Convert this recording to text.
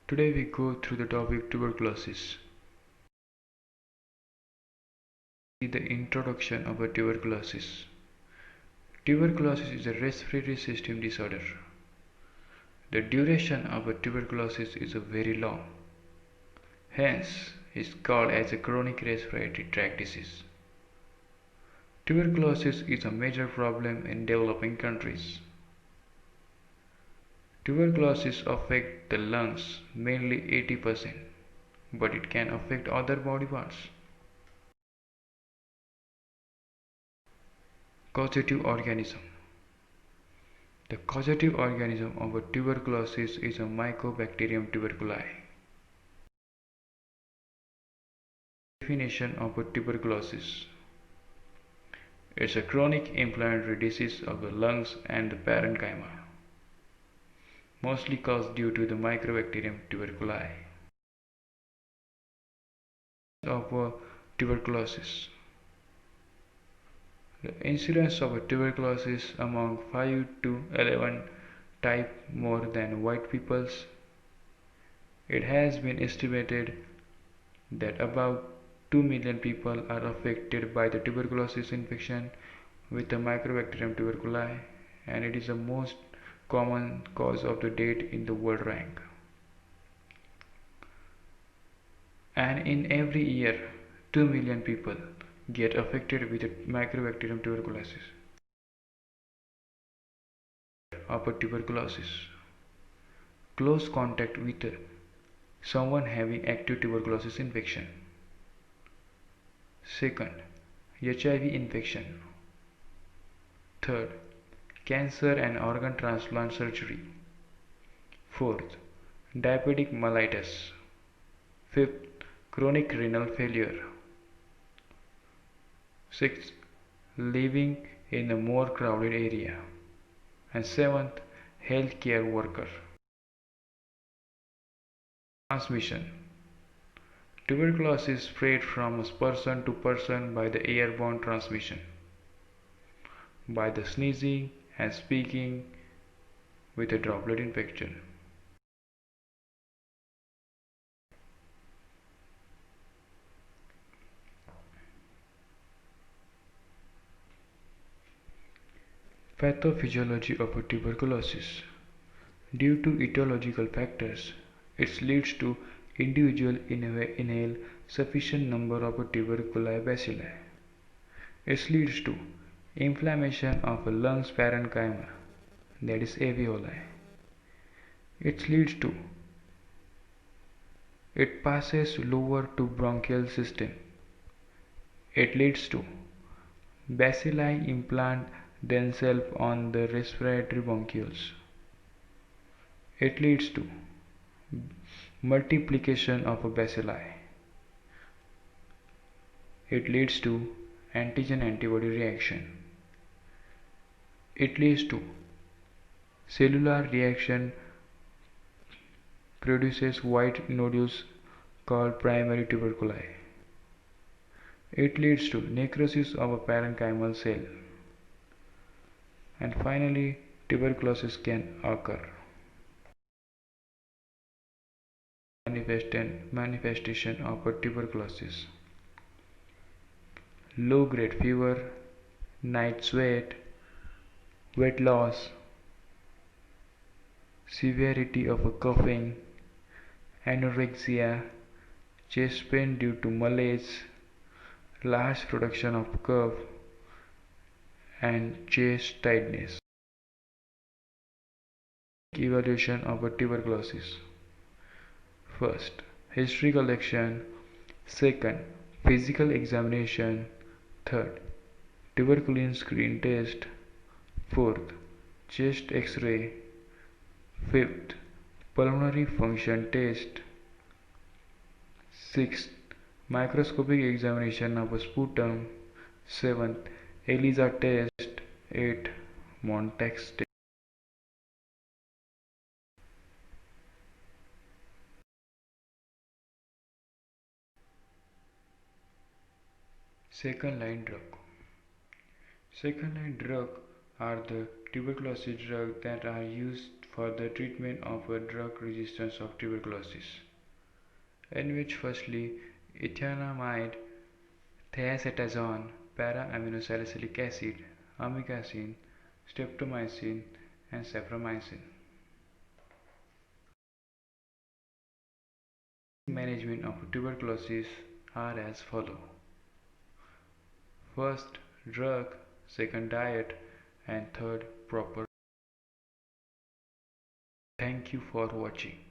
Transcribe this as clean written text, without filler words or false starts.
Today we go through the topic tuberculosis. The introduction of a tuberculosis. Tuberculosis is a respiratory system disorder. The duration of a tuberculosis is very long. Hence, it is called as a chronic respiratory tract disease. Tuberculosis is a major problem in developing countries. Tuberculosis affects the lungs, mainly 80%, but it can affect other body parts. Causative organism. The causative organism of a tuberculosis is a Mycobacterium tuberculi. Definition of a tuberculosis. It's a chronic inflammatory disease of the lungs and the parenchyma, mostly caused due to the Mycobacterium tuberculi. Of a tuberculosis. The incidence of a tuberculosis among 5 to 11 type more than white peoples. It has been estimated that about 2 million people are affected by the tuberculosis infection with the Mycobacterium tuberculi, and it is the most common cause of the death in the world rank. And in every year, 2 million people get affected with the Mycobacterium tuberculosis. Of a tuberculosis. Close contact with someone having active tuberculosis infection. Second, HIV infection. Third, cancer and organ transplant surgery. Fourth, diabetic mellitus. Fifth, chronic renal failure. Sixth, living in a more crowded area. And seventh, healthcare worker. Transmission. Tuberculosis spread from person to person by the airborne transmission, by the sneezing and speaking with a droplet infection. Pathophysiology of a tuberculosis. Due to etiological factors, it leads to individual inhale sufficient number of tubercular bacilli. It leads to inflammation of a lungs parenchyma, that is alveoli. It passes lower to bronchial system. It leads to bacilli implant themselves on the respiratory bronchioles. It leads to multiplication of a bacilli. It leads to antigen-antibody reaction. It leads to cellular reaction, produces white nodules called primary tuberculi. It leads to necrosis of a parenchymal cell. And finally, tuberculosis can occur. Manifestation of a tuberculosis. Low grade fever, night sweat, weight loss, severity of a coughing, anorexia, chest pain due to malaise, large production of cough, and chest tightness. Evaluation of a tuberculosis. First, history collection. Second, physical examination. Third, tuberculin screen test. Fourth, chest x-ray. Fifth, pulmonary function test. Sixth, microscopic examination of a sputum. Seventh, ELISA test. Eighth, Montax test. Second line drug. Second line drug are the tuberculosis drugs that are used for the treatment of a drug resistance of tuberculosis, in which firstly ethanamide, thiacetazone, para-aminosalicylic acid, amikacin, streptomycin, and cephamycin. Management of tuberculosis are as follow. First, drug, second, diet, and third, proper. Thank you for watching.